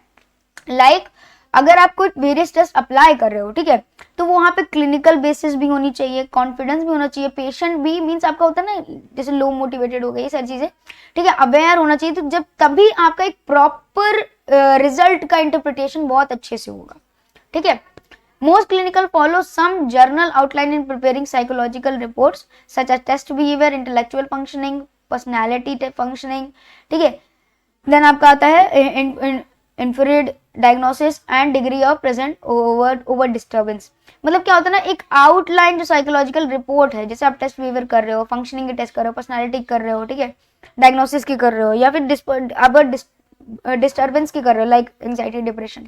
लाइक अगर आप कोई वेरियस टेस्ट अप्लाई कर रहे हो, ठीक है, तो वहां पे क्लिनिकल बेसिस भी होनी चाहिए, कॉन्फिडेंस भी होना चाहिए, पेशेंट भी मीन्स आपका होता है ना जैसे लो मोटिवेटेड हो गया, ये सारी चीजें, ठीक है, अवेयर होना चाहिए। तो जब तभी आपका एक प्रॉपर रिजल्ट का इंटरप्रिटेशन बहुत अच्छे से होगा। ठीक है, most clinical follow some journal outline in preparing psychological reports such as test behavior, intellectual functioning, personality functioning। ठीक है, then आपका आता है infrared diagnosis and degree of present over disturbance। मतलब क्या होता है ना, एक आउटलाइन जो साइकोलॉजिकल रिपोर्ट है, जैसे आप टेस्ट बिहेवियर कर रहे हो, फंक्शनिंग के टेस्ट कर रहे हो, पर्सनालिटी कर रहे हो, ठीक है, डायग्नोसिस की कर रहे हो, या फिर अगर डिस्टर्बेंस की कर रहे हो लाइक एंग्जाइटी, डिप्रेशन,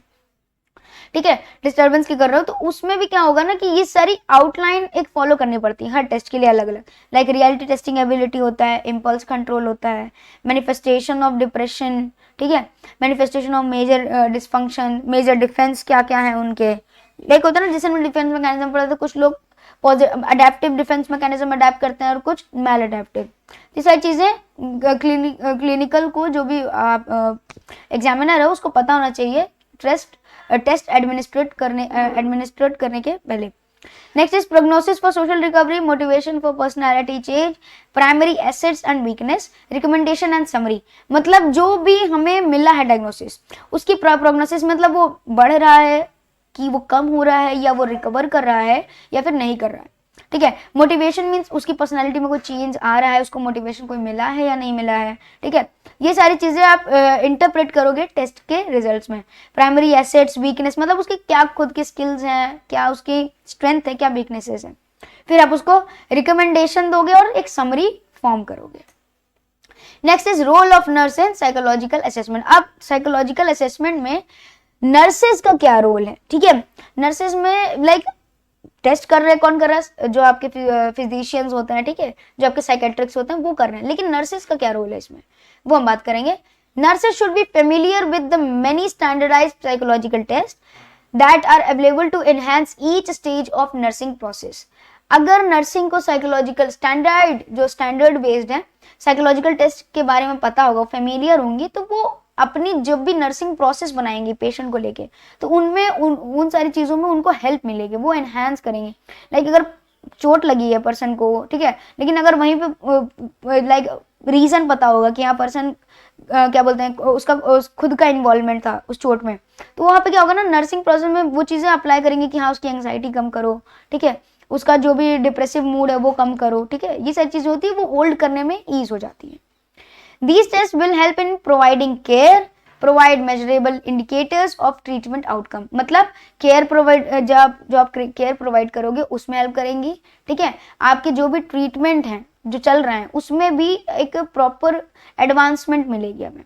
ठीक है, डिस्टर्बेंस की कर रहे हो, तो उसमें भी क्या होगा ना कि ये सारी आउटलाइन एक फॉलो करनी पड़ती है हर टेस्ट के लिए अलग अलग। लाइक रियलिटी टेस्टिंग एबिलिटी होता है, इम्पल्स कंट्रोल होता है, मैनिफेस्टेशन ऑफ डिप्रेशन, ठीक है, manifestation of major dysfunction, major defence क्या क्या है उनके, लाइक होता है ना जैसे डिफेंस मैकेनिज्म पढ़ा था, कुछ लोग अडेप्टिव डिफेंस मैकेनिज्म अडेप्ट करते हैं और कुछ मैल अडेप्टिव। ये सारी चीजें क्लिनिकल को जो भी एग्जामिनर है उसको पता होना चाहिए टेस्ट एडमिनिस्ट्रेट करने के पहले। Next is prognosis for social recovery, motivation for personality change, primary assets and weakness, recommendation and summary. मतलब जो भी हमें मिला है डायग्नोसिस, उसकी प्रोग्नोसिस मतलब वो बढ़ रहा है कि वो कम हो रहा है, या वो रिकवर कर रहा है या फिर नहीं कर रहा है। ठीक है, मोटिवेशन मीन्स उसकी पर्सनालिटी में कोई चेंज आ रहा है, उसको मोटिवेशन कोई मिला है या नहीं मिला है। ठीक है, ये सारी चीजें आप इंटरप्रेट करोगे टेस्ट के रिजल्ट्स में। प्राइमरी एसेट्स, वीकनेस, मतलब उसके क्या खुद के स्किल्स हैं, क्या उसकी स्ट्रेंथ है, क्या वीकनेसेस हैं, फिर आप उसको रिकमेंडेशन दोगे और एक समरी फॉर्म करोगे। Next is role of nurse in psychological assessment. अब साइकोलॉजिकल असेसमेंट में नर्सेज का क्या रोल है। ठीक है, नर्सेज में लाइक टेस्ट कर रहे हैं, कौन कर रहा है, जो आपके फिजिशियंस होते हैं, ठीक है, जो आपके साइकेट्रिक्स होते हैं वो कर रहे हैं, लेकिन नर्सेज का क्या रोल है इसमें वो हम बात करेंगे। Nurses should be familiar with the many standardised psychological test that are available to enhance each stage of nursing process. अगर नर्सिंग को साइकोलॉजिकल स्टैंडर्ड बेस्ड है साइकोलॉजिकल टेस्ट के बारे में पता होगा, फेमिलियर होंगी, तो वो अपनी जब भी नर्सिंग प्रोसेस बनाएंगे पेशेंट को लेके, तो उनमें उन सारी चीज़ों में उनको हेल्प मिलेगी, वो एनहांस करेंगे। लाइक अगर चोट लगी है पर्सन को, ठीक है, लेकिन अगर वहीं पे लाइक रीज़न पता होगा कि हाँ पर्सन क्या बोलते हैं उसका खुद का इन्वॉल्वमेंट था उस चोट में, तो वहाँ पे क्या होगा ना, नर्सिंग प्रोसेस में वो चीज़ें अप्लाई करेंगे कि हाँ उसकी एंग्जाइटी कम करो, ठीक है, उसका जो भी डिप्रेसिव मूड है वो कम करो। ठीक है, ये सारी चीज़ें होती है, वो होल्ड करने में ईज हो जाती है। These tests will help in providing care provide measurable indicators of treatment outcome, मतलब केयर प्रोवाइड, जो आप केयर प्रोवाइड करोगे उसमें हेल्प करेंगी, ठीक है। आपके जो भी ट्रीटमेंट हैं जो चल रहे हैं उसमें भी एक प्रॉपर एडवांसमेंट मिलेगी हमें।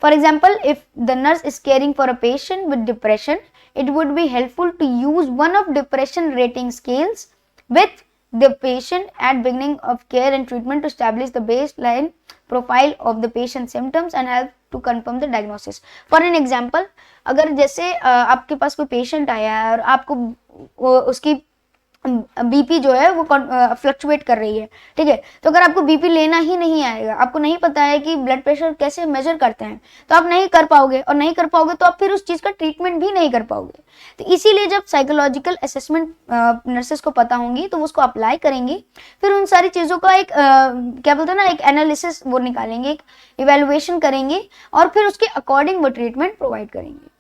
For example, if the nurse is caring for a patient with depression, it would be helpful to use one of depression rating scales with the patient at beginning of care and treatment to establish the baseline profile of the patient's symptoms and help to confirm the diagnosis. For an example, अगर जैसे आपके पास कोई patient आया है और आपको उसकी BP जो है वो फ्लक्चुएट कर रही है, ठीक है, तो अगर आपको बीपी लेना ही नहीं आएगा, आपको नहीं पता है कि ब्लड प्रेशर कैसे मेजर करते हैं, तो आप नहीं कर पाओगे, और नहीं कर पाओगे तो आप फिर उस चीज़ का ट्रीटमेंट भी नहीं कर पाओगे। तो इसीलिए जब साइकोलॉजिकल असेसमेंट नर्सेस को पता होंगी तो वो उसको अप्लाई करेंगी, फिर उन सारी चीज़ों का एक क्या बोलते हैं ना, एक एनालिसिस वो निकालेंगे, एक इवेल्युएशन करेंगे और फिर उसके अकॉर्डिंग वो ट्रीटमेंट प्रोवाइड करेंगे।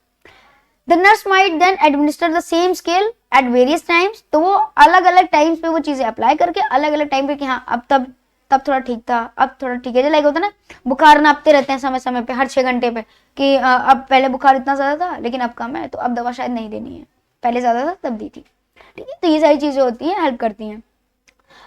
The nurse might then administer the same scale at various times, तो वो अलग अलग टाइम्स पे वो चीज़ें अप्लाई करके अलग अलग टाइम पे कि हाँ अब तब थोड़ा ठीक था, अब थोड़ा ठीक है। लाइक होता है ना, बुखार नापते रहते हैं समय समय पे, हर 6 घंटे पे, कि अब पहले बुखार इतना ज़्यादा था लेकिन अब कम है, तो अब दवा शायद नहीं देनी है, पहले ज़्यादा था तब दी थी, ठीक है। तो ये सारी चीज़ें होती हैं, हेल्प करती हैं।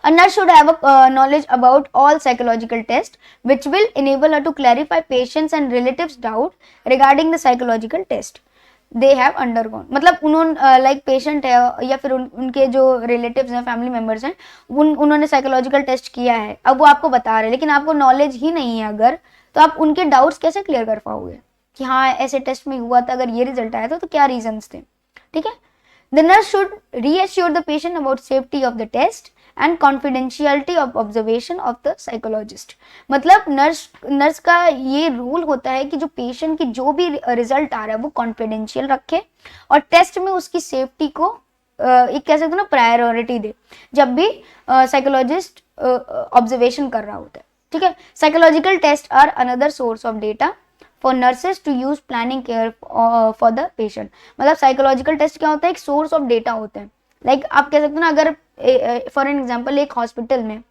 A nurse should have a knowledge about all psychological tests, which will enable her to clarify patients and relatives' doubt regarding the psychological test they have undergone। मतलब उन्होंने लाइक पेशेंट है या फिर उनके जो रिलेटिव्स हैं, फैमिली मेम्बर्स हैं, उन्होंने साइकोलॉजिकल टेस्ट किया है, अब वो आपको बता रहे हैं, लेकिन आपको नॉलेज ही नहीं है अगर, तो आप उनके डाउट्स कैसे क्लियर कर पाओगे कि हाँ ऐसे टेस्ट में हुआ था, अगर ये रिजल्ट आया था तो क्या रीजंस थे, ठीक है। The nurse should reassure the patient about safety of the test and confidentiality of observation of the psychologist। मतलब नर्स का ये रूल होता है कि जो पेशेंट की जो भी रिजल्ट आ रहा है वो कॉन्फिडेंशियल रखे और टेस्ट में उसकी सेफ्टी को एक कह सकते हो ना प्रायोरिटी दे, जब भी साइकोलॉजिस्ट ऑब्जर्वेशन कर रहा होता है, ठीक है। Psychological test are another source of data for nurses to use planning care for the patient. मतलब साइकोलॉजिकल टेस्ट क्या होता है, एक सोर्स ऑफ डेटा होते हैं। लाइक आप कह सकते हो ना, अगर फॉर एन एग्जांपल एक हॉस्पिटल में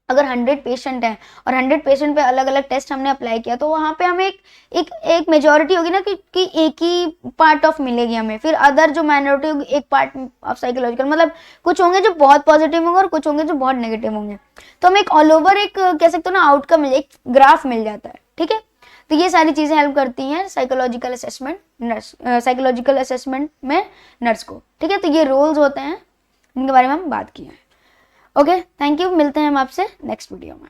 अगर 100 पेशेंट हैं और 100 पेशेंट पे अलग अलग टेस्ट हमने अप्लाई किया, तो वहाँ पे हमें एक मेजॉरिटी होगी ना कि एक ही पार्ट ऑफ मिलेगी हमें, फिर अदर जो माइनॉरिटी होगी एक पार्ट ऑफ साइकोलॉजिकल, मतलब कुछ होंगे जो बहुत पॉजिटिव होंगे और कुछ होंगे जो बहुत नेगेटिव होंगे, तो हम एक ऑल ओवर एक कह सकते हो ना आउटकम, एक ग्राफ मिल जाता है, ठीक है। तो ये सारी चीजें हेल्प करती हैं साइकोलॉजिकल असेसमेंट में नर्स को, ठीक है। तो ये रोल्स होते हैं जिनके बारे में हम बात किए हैं। ओके, थैंक यू, मिलते हैं हम आपसे नेक्स्ट वीडियो में।